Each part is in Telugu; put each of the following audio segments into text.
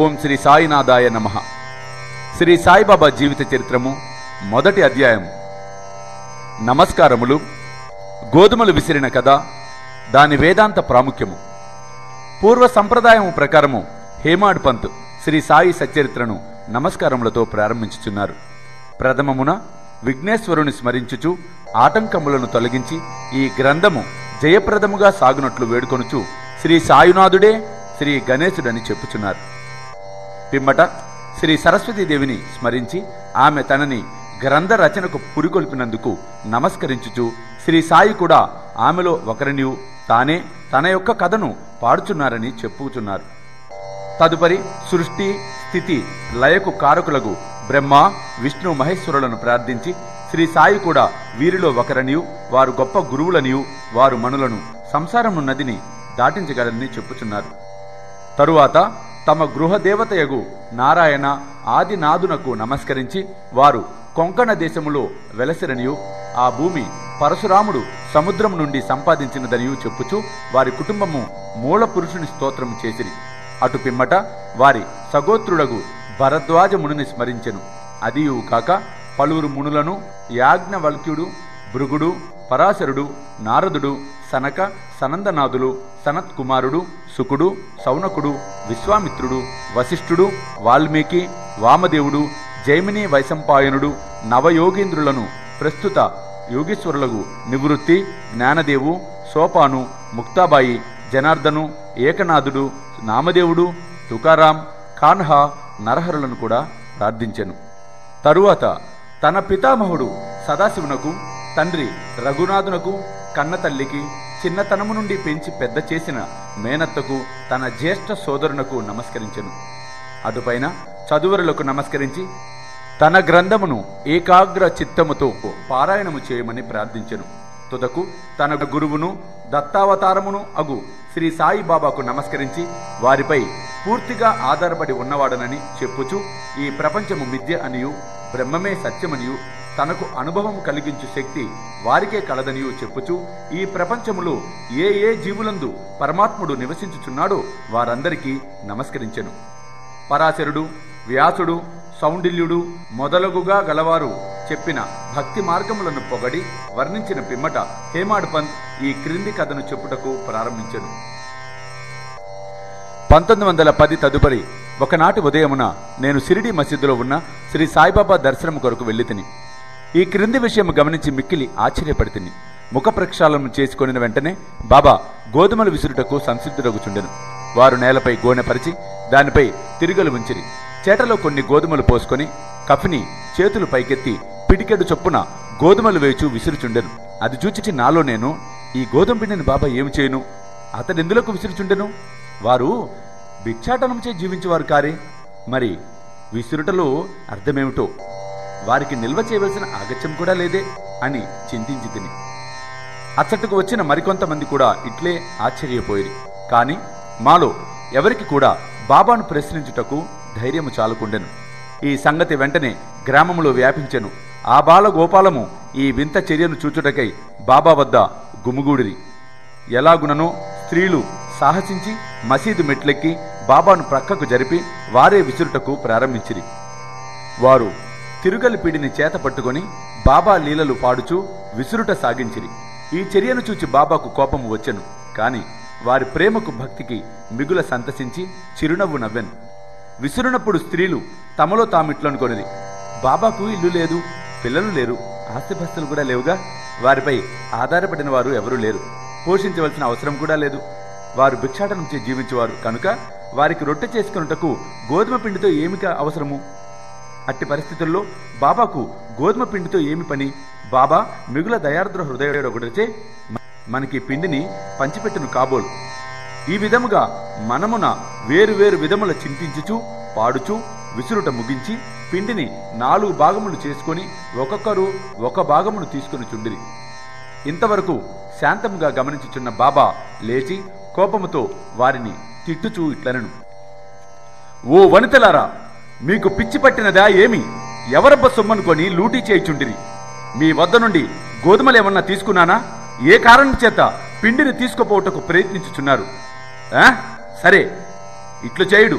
ఓం శ్రీ సాయినాథాయ నమః. శ్రీ సాయిబాబా జీవిత చరిత్రము మొదటి అధ్యాయం. నమస్కారములు. గోధుమలు విసిరిన కథ, దాని వేదాంత ప్రాముఖ్యము. పూర్వ సంప్రదాయము ప్రకారము హేమాడ్ పంత్ శ్రీ సాయి సచ్చరిత్రను నమస్కారములతో ప్రారంభించుచున్నారు. ప్రథమమున విఘ్నేశ్వరుని స్మరించుచు ఆటంకములను తొలగించి ఈ గ్రంథము జయప్రదముగా సాగునట్లు వేడుకొనుచు శ్రీ సాయునాథుడే శ్రీ గణేశుడని చెప్పుచున్నారు. పిమ్మట శ్రీ సరస్వతీదేవిని స్మరించి ఆమె తనని గ్రంథ రచనకు పురికొల్పినందుకు నమస్కరించుచు శ్రీ సాయి కూడా ఆమెలో ఒకరినియు తానే తన యొక్క కథను పాడుచున్నారని చెప్పుచున్నారు. తదుపరి సృష్టి స్థితి లయకు కారకులకు బ్రహ్మ విష్ణు మహేశ్వరులను ప్రార్థించి శ్రీ సాయి కూడా వీరిలో ఒకరనియు వారు గొప్ప గురువులనియు వారు మనులను సంసారము నదిని దాటించగలరని చెప్పుచున్నారు. తరువాత తమ గృహదేవతయగు నారాయణ ఆదినాథునకు నమస్కరించి వారు కొంకణ దేశములో వెలసిరనియు ఆ భూమి పరశురాముడు సముద్రం నుండి సంపాదించినదనియు చెప్పుచు వారి కుటుంబము మూల పురుషుని స్తోత్రము చేసిరి. అటు పిమ్మట వారి సగోత్రుడగు భరద్వాజ మునిని స్మరించెను. అదియు కాక పలువురు మునులను యాజ్ఞవల్క్యుడు, భృగుడు, పరాశరుడు, నారదుడు, సనక సనందనాథులు, సనత్కుమారుడు, శుకుడు, సౌనకుడు, విశ్వామిత్రుడు, వశిష్ఠుడు, వాల్మీకి, వామదేవుడు, జైమిని వైశంపాయనుడు, నవయోగీంద్రులను ప్రస్తుత యోగీశ్వరులకు నివృత్తి, జ్ఞానదేవు, సోపాను, ముక్తాబాయి, జనార్దను, ఏకనాథుడు, నామదేవుడు, తుకారాం, కాన్హా, నరహరులను కూడా ప్రార్థించెను. తరువాత తన పితామహుడు సదాశివునకు, తండ్రి రఘునాథునకు, కన్నతల్లికి, చిన్నతనము నుండి పెంచి పెద్ద చేసిన మేనత్తకు, తన జ్యేష్ఠ సోదరునకు నమస్కరించెను. అటుపైన చదువరులకు నమస్కరించి తన గ్రంథమును ఏకాగ్ర చిత్తముతో పారాయణము చేయమని ప్రార్థించెను. తుదకు తన గురువును దత్తావతారమును అగు శ్రీ సాయిబాబాకు నమస్కరించి వారిపై పూర్తిగా ఆధారపడి ఉన్నవాడనని చెప్పుచు ఈ ప్రపంచము మిథ్య అనియు బ్రహ్మమే సత్యమనియు తనకు అనుభవం కలిగించు శక్తి వారికే కలదనియు చెప్పుచు ఈ ప్రపంచములో ఏ ఏ జీవులందు పరమాత్ముడు నివసించుచున్నాడో వారందరికీ నమస్కరించెను. పరాశరుడు, వ్యాసుడు, సౌండిల్యుడు మొదలగుగా గలవారు చెప్పిన భక్తి మార్గములను పొగడి వర్ణించిన పిమ్మట హేమాడ్ పంత్ ఈ క్రింది కథను చెప్పుటకు ప్రారంభించెను. 1910 తదుపరి ఒకనాటి ఉదయమున నేను షిరిడి మసీదులో ఉన్న శ్రీ సాయిబాబా దర్శనం కొరకు వెళ్ళితిని. ఈ క్రింది విషయం గమనించి మిక్కిలి ఆశ్చర్యపడితిని. ముఖ ప్రక్షాళన చేసుకొనిన వెంటనే బాబా గోధుమలు విసురుటకు సంసిద్ధుడగుచుండెను. వారు నేలపై గోనె పరిచి దానిపై తిరుగలు ఉంచిరి. చేటలో కొన్ని గోధుమలు పోసుకొని కఫిని చేతులు పైకెత్తి పిడికెడు చొప్పున గోధుమలు వేచు విసురుచుండెను. అది చూచి నాలో నేను, ఈ గోధుమ పిండిని బాబా ఏమి చేయను, అతడెందులకు విసురుచుండెను? వారు భిక్షాటనంచే జీవించేవారు కారే, మరి విసురుటలో అర్థమేమిటో, వారికి నిల్వ చేయవలసిన ఆగత్యం కూడా లేదే అని చింతించి తిని. అచ్చటకు వచ్చిన మరికొంతమంది కూడా ఇట్లే ఆశ్చర్యపోయిరి. కాని మాలో ఎవరికి కూడా బాబాను ప్రశ్నించుటకు ధైర్యము చాలుకుండెను. ఈ సంగతి వెంటనే గ్రామములో వ్యాపించెను. ఆ బాల గోపాలము ఈ వింత చర్యను చూచుటకై బాబా వద్ద గుమిగూడిరి. ఎలాగుననో స్త్రీలు సాహసించి మసీదు మెట్లెక్కి బాబాను ప్రక్కకు జరిపి వారే విసురుటకు ప్రారంభించిరి. వారు తిరుగలి పిడిని చేత పట్టుకొని బాబా లీలలు పాడుచూ విసురుట సాగించిరి. ఈ చర్యను చూచి బాబాకు కోపము వచ్చెను. కాని వారి ప్రేమకు భక్తికి మిగుల సంతసించి చిరునవ్వు నవ్వెను. విసురునప్పుడు స్త్రీలు తమలో తామిట్లనుకొనిది, బాబాకు ఇల్లు లేదు, పిల్లలు లేరు, ఆస్తిపస్తులు కూడా లేవుగా, వారిపై ఆధారపడిన వారు ఎవరూ లేరు, పోషించవలసిన అవసరం కూడా లేదు, వారు భిక్షాటనం చే జీవించేవారు కనుక వారికి రొట్టె చేసుకున్నటకు గోధుమ పిండితో ఏమిక అవసరము? అట్టి పరిస్థితుల్లో బాబాకు గోధుమ పిండితో ఏమి పని? బాబా మిగుల దయార్ద్ర హృదయుడొకటిచే మనకి పిండిని పంచిపెట్టును కాబోలు. ఈ విధముగా మనమున వేరు విధముల చింతించుచు పాడుచు విసురుట ముగించి పిండిని 4 భాగములు చేసుకొని ఒక్కొక్కరు ఒక భాగమును తీసుకుని చుండిరి. ఇంతవరకు శాంతముగా గమనించుచున్న బాబా లేచి కోపముతో వారిని తిట్టుచూ ఇట్లనెను, ఓ వనితలారా, మీకు పిచ్చి పట్టినదా ఏమి? ఎవరబ్బ సొమ్మనుకొని లూటీ చేయిచుండిరి? మీ వద్ద నుండి గోధుమలేమన్నా తీసుకున్నానా? ఏ కారణం చేత పిండిని తీసుకుపోవటకు ప్రయత్నించుచున్నారు. సరే, ఇట్లు చేయుడు.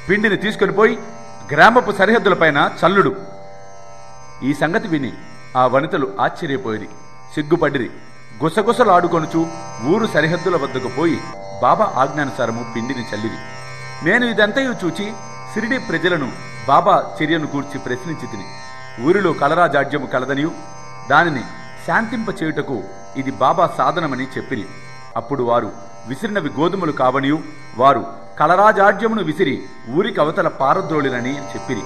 పిండిని తీసుకొని పోయి గ్రామపు సరిహద్దులపైన చల్లుడు. ఈ సంగతి విని ఆ వనితలు ఆశ్చర్యపోయిరి, సిగ్గుపడిరి. గుసగుసలాడుకొనుచు ఊరు సరిహద్దుల వద్దకు పోయి బాబా ఆజ్ఞానుసారము పిండిని చల్లిరి. నేను ఇదంతయు చూచి సిరిడి ప్రజలను బాబా చర్యను గూర్చి ప్రశ్నించి తిని, ఊరిలో కలరా జాడ్యము కలదనియు దానిని శాంతింప చేయుటకు ఇది బాబా సాధనమని చెప్పిరి. అప్పుడు వారు విసిరినవి గోధుమలు కావనియు వారు కలరాజాడ్యమును విసిరి ఊరికి అవతల పారద్రోళినని చెప్పిరి.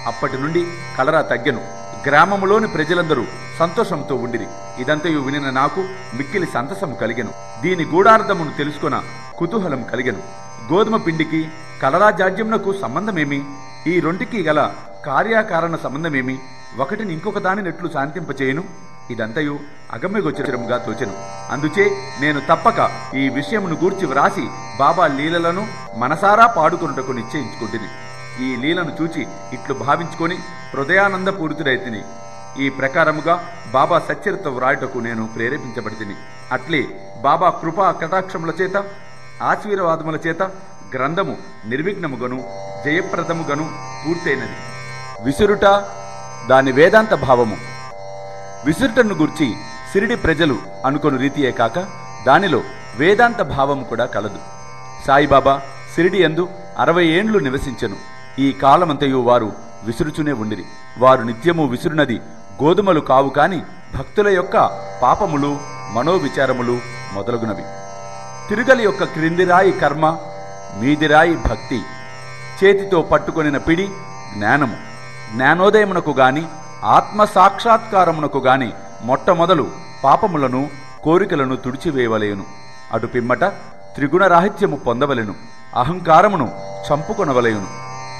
అప్పటి నుండి కలరా తగ్గెను. గ్రామములోని ప్రజలందరూ సంతోషంతో ఉండిరి. ఇదంతయు వినిన నాకు మిక్కిలి సంతసము కలిగెను. దీని గూఢార్థమును తెలుసుకొన కుతూహలం కలిగెను. గోధుమ పిండికి కలరాజాడ్యమునకు సంబంధమేమి? ఈ రెంటికి గల కార్యాకారణ సంబంధమేమి? ఒకటిని ఇంకొక దానినెట్లు శాంతింపచేయను? ఇదంతయు అగమ్యగోచరముగా తోచెను. అందుచే నేను తప్పక ఈ విషయమును గూర్చి వ్రాసి బాబా లీలలను మనసారా పాడుకొనుటకు నిశ్చయించుకుంటుని. ఈ లీలను చూచి ఇట్లు భావించుకొని హృదయానందపూరితుడైతిని. ఈ ప్రకారముగా బాబా సచ్చరిత వ్రాయుటకు నేను ప్రేరేపించబడితిని. అట్లే బాబా కృపా కటాక్షముల చేత ఆశీర్వాదముల చేత గ్రంథము నిర్విఘ్నముగను జయప్రదముగను పూర్తయినది. విసురుట దాని వేదాంత భావము. విసురుటను గూర్చి సిరిడి ప్రజలు అనుకొను రీతియే కాక దానిలో వేదాంత భావము కూడా కలదు. సాయిబాబా సిరిడి యందు 60 ఏండ్లు నివసించెను. ఈ కాలమంతయు వారు విసురుచునే ఉండిరి. వారు నిత్యము విసురునది గోధుమలు కావు కాని భక్తుల యొక్క పాపములు, మనోవిచారములు మొదలగునవి. తిరుగలి యొక్క క్రిందిరాయి కర్మ, మీదిరాయి భక్తి. చేతితో పట్టుకొనిన పిడి జ్ఞానము. జ్ఞానోదయమునకు గాని ఆత్మ సాక్షాత్కారమునకు గాని మొట్టమొదలు పాపములను, కోరికలను తుడిచివేయవలేను. అటు పిమ్మట త్రిగుణరాహిత్యము పొందవలెను. అహంకారమును చంపుకొనవలేను.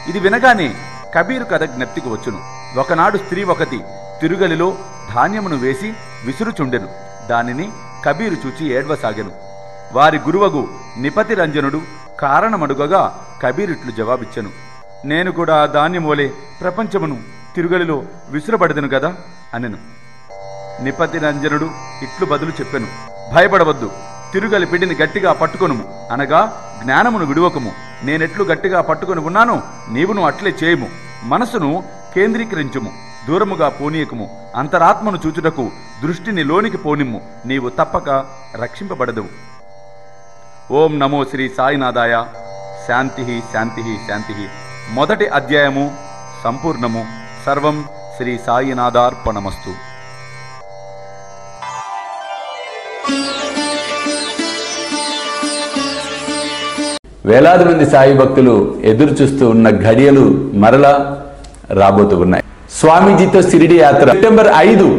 ఇది వినగానే కబీరు కథ జ్ఞప్తికి వచ్చును. ఒకనాడు స్త్రీ ఒకటి తిరుగలిలో ధాన్యమును వేసి విసురుచుండెను. దానిని కబీరు చూచి ఏడ్వసాగెను. వారి గురువగు నిపతి రంజనుడు కారణమడుగగా కబీరిట్లు జవాబిచ్చెను, నేను కూడా ధాన్యం వలె ప్రపంచమును తిరుగలిలో విసురబడదను గదా అనెను. నిపతి రంజనుడు ఇట్లు బదులు చెప్పెను, భయపడవద్దు. తిరుగలి పిండిని గట్టిగా పట్టుకొనుము, అనగా జ్ఞానమును విడువకము. నేనెట్లు గట్టిగా పట్టుకొని ఉన్నానో నీవును అట్లే చేయుము. మనసును కేంద్రీకరించుము, దూరముగా పోనీయకుము. అంతరాత్మను చూచుటకు దృష్టిని లోనికి పోనిమ్ము, నీవు తప్పక రక్షింపబడదువు. ఓం నమో శ్రీ సాయినాథాయ. శాంతి శాంతి శాంతి. మొదటి అధ్యాయము సంపూర్ణము. సర్వం శ్రీ సాయినాథార్పణమస్తు. వేలాది మంది సాయి భక్తులు ఎదురు చూస్తూ ఉన్న ఘడియలు మరలా రాబోతూ ఉన్నాయి. స్వామీజీతో షిరిడి యాత్ర సెప్టెంబర్ 5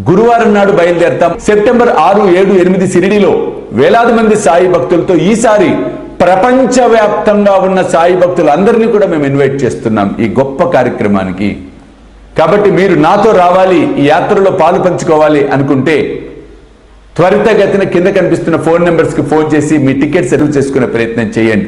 గురువారం నాడు బయలుదేరతాం. సెప్టెంబర్ 6, 7, 8 షిరిడిలో వేలాది మంది సాయి భక్తులతో ఈసారి ప్రపంచవ్యాప్తంగా ఉన్న సాయి భక్తులందరినీ కూడా మేము ఇన్వైట్ చేస్తున్నాం ఈ గొప్ప కార్యక్రమానికి. కాబట్టి మీరు నాతో రావాలి, ఈ యాత్రలో పాలు పంచుకోవాలి అనుకుంటే త్వరితగతిన కింద కనిపిస్తున్న ఫోన్ నెంబర్స్కి ఫోన్ చేసి మీ టికెట్స్ రిజర్వ్ చేసుకునే ప్రయత్నం చేయండి.